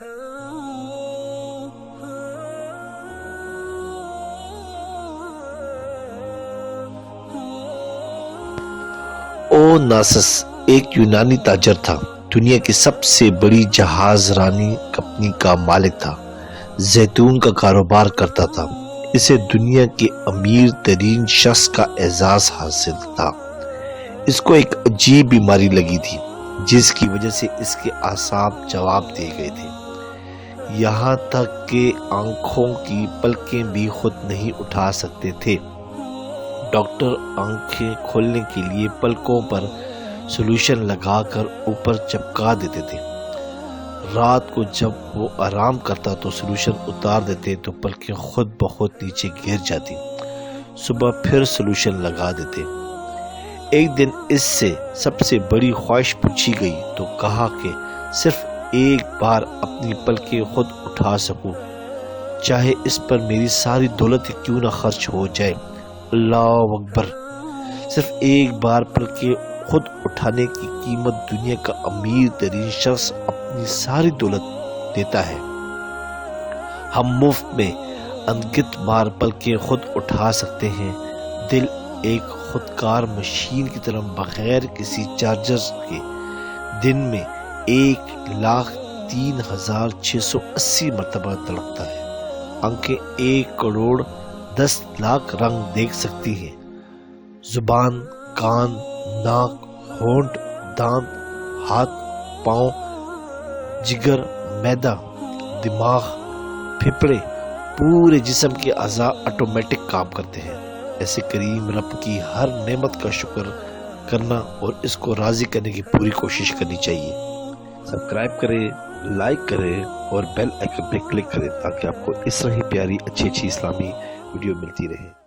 اوناسس ایک یونانی تاجر تھا، دنیا کی سب سے بڑی جہاز رانی کمپنی کا مالک تھا، زیتون کا کاروبار کرتا تھا۔ اسے دنیا کے امیر ترین شخص کا اعزاز حاصل تھا۔ اس کو ایک عجیب بیماری لگی تھی جس کی وجہ سے اس کے اعصاب جواب دے گئے تھے، یہاں تک کہ آنکھوں کی پلکیں بھی خود نہیں اٹھا سکتے تھے۔ ڈاکٹر آنکھیں کھولنے کے لیے پلکوں پر سولوشن لگا کر اوپر چپکا دیتے تھے۔ رات کو جب وہ آرام کرتا تو سولوشن اتار دیتے تو پلکیں خود بخود نیچے گر جاتی۔ صبح پھر سولوشن لگا دیتے۔ ایک دن اس سے سب سے بڑی خواہش پوچھی گئی تو کہا کہ صرف ایک بار اپنی پلکیں خود اٹھا سکوں، چاہے اس پر میری ساری دولت کیوں نہ خرچ ہو جائے۔ اللہ اکبر! صرف ایک بار پلکیں خود اٹھانے کی قیمت دنیا کا امیر ترین شخص اپنی ساری دولت دیتا ہے۔ ہم مفت میں انگت بار پلکیں خود اٹھا سکتے ہیں۔ دل ایک خودکار مشین کی طرح بغیر کسی چارجر کے دن میں 1,03,680 مرتبہ دھڑکتا ہے۔ آنکھیں 1,10,00,000 رنگ دیکھ سکتی ہیں۔ زبان، کان، ناک، ہونٹ، دانت، ہاتھ، پاؤں، جگر، معدہ، دماغ، پھیپھڑے، پورے جسم کے اعضاء آٹومیٹک کام کرتے ہیں۔ ایسے کریم رب کی ہر نعمت کا شکر کرنا اور اس کو راضی کرنے کی پوری کوشش کرنی چاہیے۔ سبسکرائب کریں، لائک کریں اور بیل آئیکن پہ کلک کریں تاکہ آپ کو اس طرح ہی پیاری اچھی اسلامی ویڈیو ملتی رہے۔